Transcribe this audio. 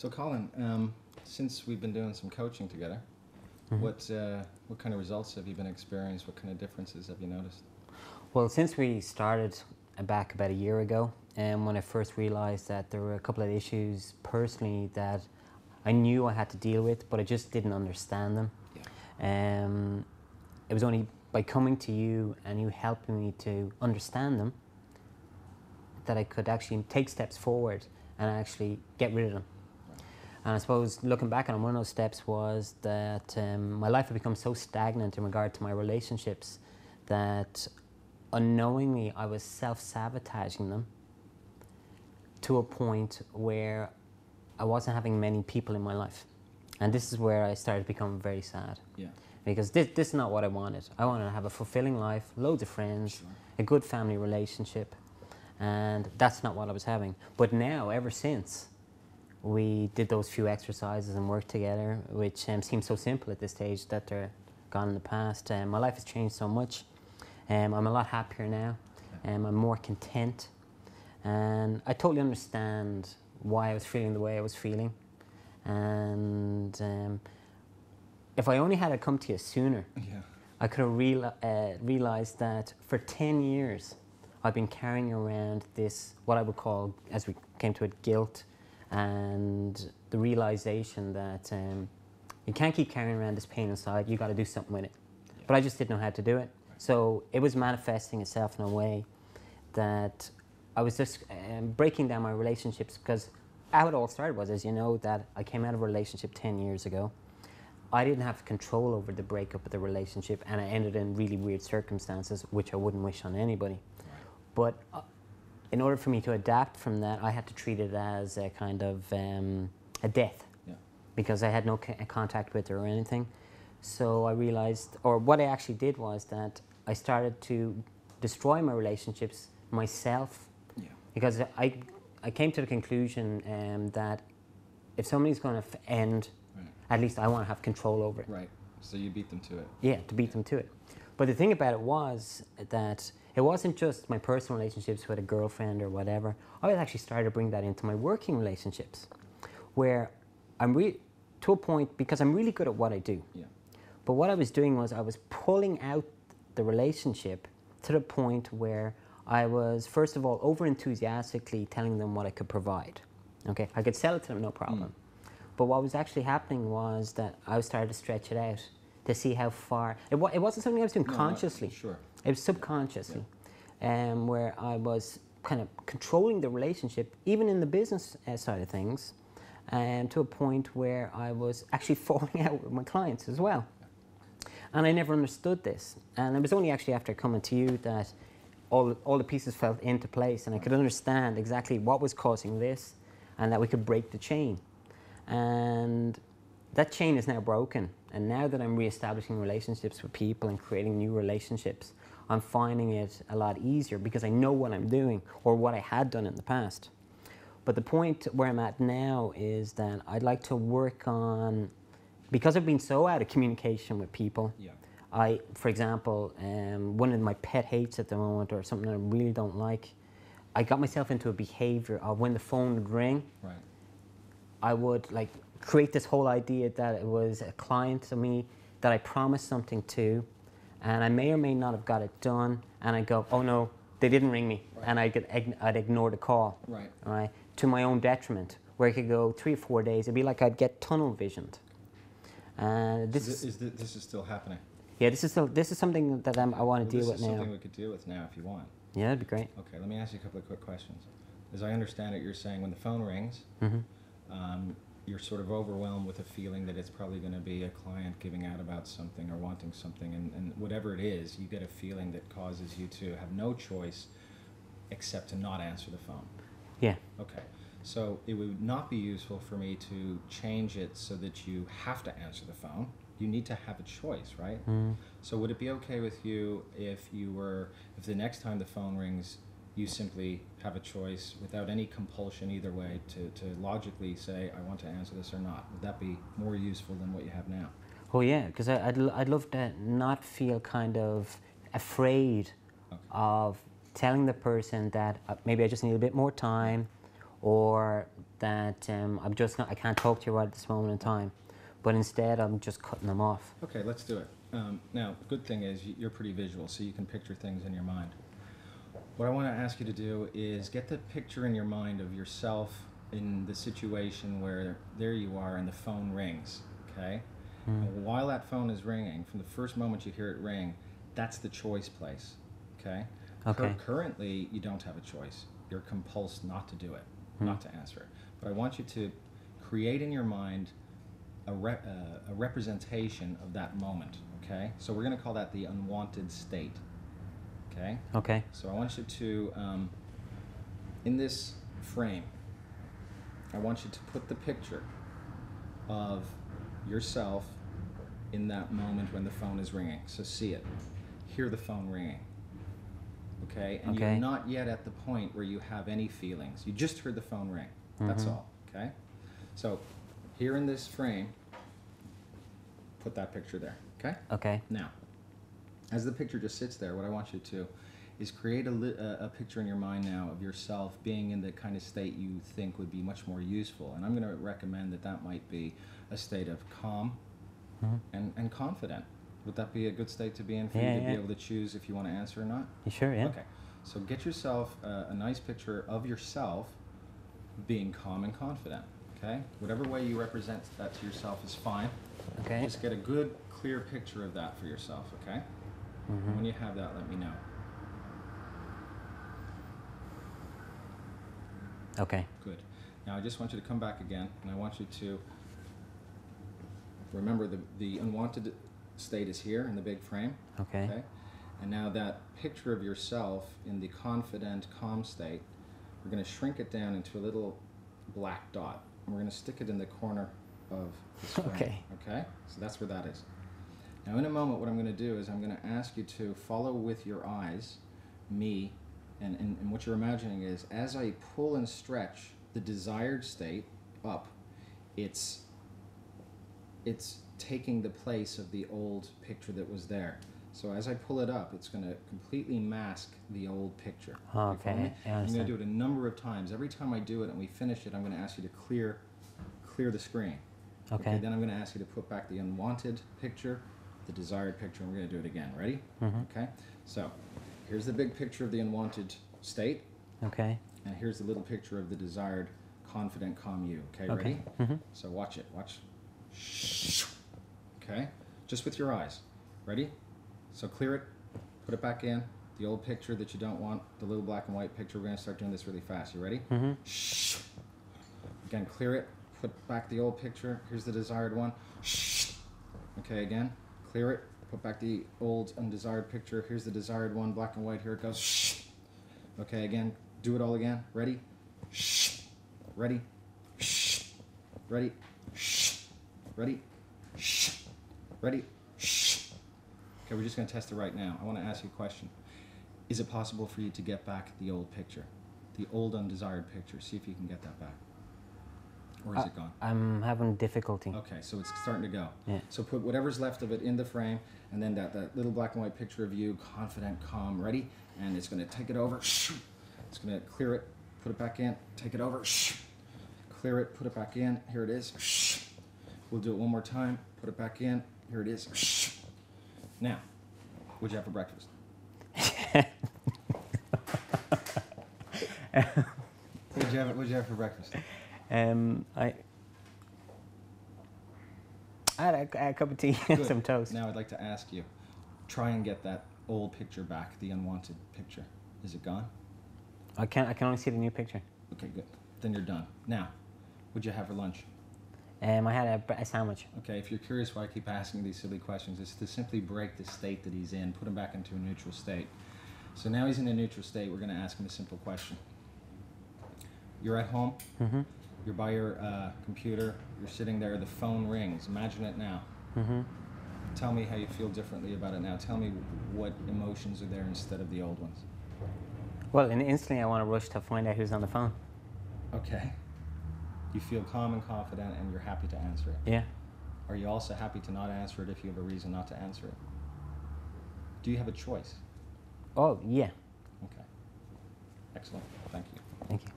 So Colin, since we've been doing some coaching together, what kind of results have you been experiencing? What kind of differences have you noticed? Well, since we started back about a year ago, and when I first realised that there were a couple of issues personally that I knew I had to deal with, but I just didn't understand them. Yeah. It was only by coming to you and you helping me to understand them that I could actually take steps forward and actually get rid of them. And I suppose looking back on it, one of those steps was that my life had become so stagnant in regard to my relationships that unknowingly I was self-sabotaging them to a point where I wasn't having many people in my life. And this is where I started to become very sad. Yeah. Because this is not what I wanted. I wanted to have a fulfilling life, loads of friends, Sure. a good family relationship, and that's not what I was having. But now, ever since we did those few exercises and worked together, which seems so simple at this stage that they're gone in the past, my life has changed so much. I'm a lot happier now. I'm more content. And I totally understand why I was feeling the way I was feeling. And if I only had come to you sooner, Yeah. I could have realized that for 10 years, I've been carrying around this, what I would call, as we came to it, guilt, and the realization that you can't keep carrying around this pain inside, you got to do something with it. Yeah. But I just didn't know how to do it. So it was manifesting itself in a way that I was just breaking down my relationships, because how it all started was, as you know, that I came out of a relationship 10 years ago. I didn't have control over the breakup of the relationship, and I ended in really weird circumstances, which I wouldn't wish on anybody. Right. But in order for me to adapt from that, I had to treat it as a kind of a death. Yeah. Because I had no contact with her or anything. So I realized, or what I actually did was that I started to destroy my relationships myself. Yeah. Because I came to the conclusion that if somebody's going to end, Right. at least I want to have control over it. Right. So you beat them to it. Yeah, to beat them to it. But the thing about it was that it wasn't just my personal relationships with a girlfriend or whatever. I was actually starting to bring that into my working relationships, where I'm to a point, because I'm really good at what I do. Yeah. But what I was doing was I was pulling out the relationship to the point where I was, first of all, over-enthusiastically telling them what I could provide. Okay, I could sell it to them, no problem. But what was actually happening was that I was starting to stretch it out to see how far. It wasn't something I was doing consciously. Sure. It was subconsciously, where I was kind of controlling the relationship, even in the business side of things, to a point where I was actually falling out with my clients as well. And I never understood this. And it was only actually after coming to you that all the pieces fell into place, and I could understand exactly what was causing this, and that we could break the chain. And that chain is now broken. And now that I'm reestablishing relationships with people and creating new relationships, I'm finding it a lot easier because I know what I'm doing, or what I had done in the past. But the point where I'm at now is that I'd like to work on, because I've been so out of communication with people. Yeah. For example, one of my pet hates at the moment, or something that I really don't like, I got myself into a behavior of when the phone would ring, Right. I would create this whole idea that it was a client of me that I promised something to, and I may or may not have got it done, and I go, oh no, they didn't ring me, Right. and I'd ignore the call, Right. to my own detriment, where it could go 3 or 4 days. It'd be like I'd get tunnel visioned. This is still happening. Yeah, this is something that I want to deal with This is now. something we could deal with now if you want. Yeah, that'd be great. Okay, let me ask you a couple of quick questions. As I understand it, you're saying when the phone rings, you're sort of overwhelmed with a feeling that it's probably going to be a client giving out about something or wanting something, and whatever it is, you get a feeling that causes you to have no choice except to not answer the phone. Yeah. Okay, so it would not be useful for me to change it so that you have to answer the phone. You need to have a choice, right? So would it be okay with you if the next time the phone rings, you simply have a choice without any compulsion either way to logically say, I want to answer this or not? Would that be more useful than what you have now? Oh yeah, because I'd love to not feel kind of afraid of telling the person that maybe I just need a bit more time, or that I can't talk to you right at this moment in time, but instead I'm just cutting them off. Okay, let's do it. Now, good thing is you're pretty visual, so you can picture things in your mind. What I want to ask you to do is get the picture in your mind of yourself in the situation where there you are and the phone rings, okay? And while that phone is ringing, from the first moment you hear it ring, that's the choice place, okay? Okay. Currently, you don't have a choice. You're compulsed not to do it, not to answer it. But I want you to create in your mind a representation of that moment, okay? So we're going to call that the unwanted state, okay? Okay. So I want you to, in this frame, I want you to put the picture of yourself in that moment when the phone is ringing. So see it. Hear the phone ringing. Okay? And Okay. you're not yet at the point where you have any feelings. You just heard the phone ring. That's all. Okay? So here in this frame, put that picture there. Okay? Okay. Now, as the picture just sits there, what I want you to is create a picture in your mind now of yourself being in the kind of state you think would be much more useful. And I'm going to recommend that that might be a state of calm and confident. Would that be a good state to be in for you to be able to choose if you want to answer or not? You sure, yeah. Okay. So get yourself a nice picture of yourself being calm and confident. Okay? Whatever way you represent that to yourself is fine. Okay. Just get a good, clear picture of that for yourself, okay? When you have that, let me know. Okay. Good. Now I just want you to come back again, and I want you to remember the unwanted state is here in the big frame. Okay. And now that picture of yourself in the confident, calm state, we're going to shrink it down into a little black dot. And we're going to stick it in the corner of this frame. Okay. Okay? So that's where that is. Now in a moment, what I'm going to do is I'm going to ask you to follow with your eyes me, and what you're imagining is as I pull and stretch the desired state up, it's taking the place of the old picture that was there. So as I pull it up, it's going to completely mask the old picture. Okay. I'm going to do it a number of times. Every time I do it and we finish it, I'm going to ask you to clear the screen. Okay. Then I'm going to ask you to put back the unwanted picture, the desired picture, and we're going to do it again. Ready? Okay. So here's the big picture of the unwanted state. Okay. And here's the little picture of the desired confident, calm you. Okay, ready? So watch it. Watch. Okay? Just with your eyes. Ready? So clear it, put it back in. The old picture that you don't want, the little black and white picture, we're going to start doing this really fast. You ready? Again, clear it, put back the old picture. Here's the desired one. Okay, again, clear it, put back the old undesired picture. Here's the desired one, black and white. Here it goes. Okay, again, do it all again. Ready? Ready? Ready? Ready? Ready? Okay, we're just going to test it right now. I want to ask you a question. Is it possible for you to get back the old picture? The old undesired picture? See if you can get that back. Or is it gone? I'm having difficulty. Okay, so it's starting to go. Yeah. So put whatever's left of it in the frame, and then that little black and white picture of you, confident, calm, ready, and it's going to take it over. It's going to clear it, put it back in, take it over, clear it, put it back in. Here it is. We'll do it one more time. Put it back in. Here it is. Now, what'd you have for breakfast? What'd you have for breakfast? I had a cup of tea and some toast. Now I'd like to ask you, try and get that old picture back, the unwanted picture. Is it gone? I can only see the new picture. Okay, good. Then you're done. Now, what'd you have for lunch? I had a sandwich. Okay, if you're curious why I keep asking these silly questions, it's to simply break the state that he's in, put him back into a neutral state. So now he's in a neutral state, we're going to ask him a simple question. You're at home, you're by your computer, you're sitting there, the phone rings. Imagine it now. Tell me how you feel differently about it now. Tell me what emotions are there instead of the old ones. Well, instantly I want to rush to find out who's on the phone. Okay. You feel calm and confident and you're happy to answer it. Yeah. Are you also happy to not answer it if you have a reason not to answer it? Do you have a choice? Oh, yeah. Okay. Excellent. Thank you. Thank you.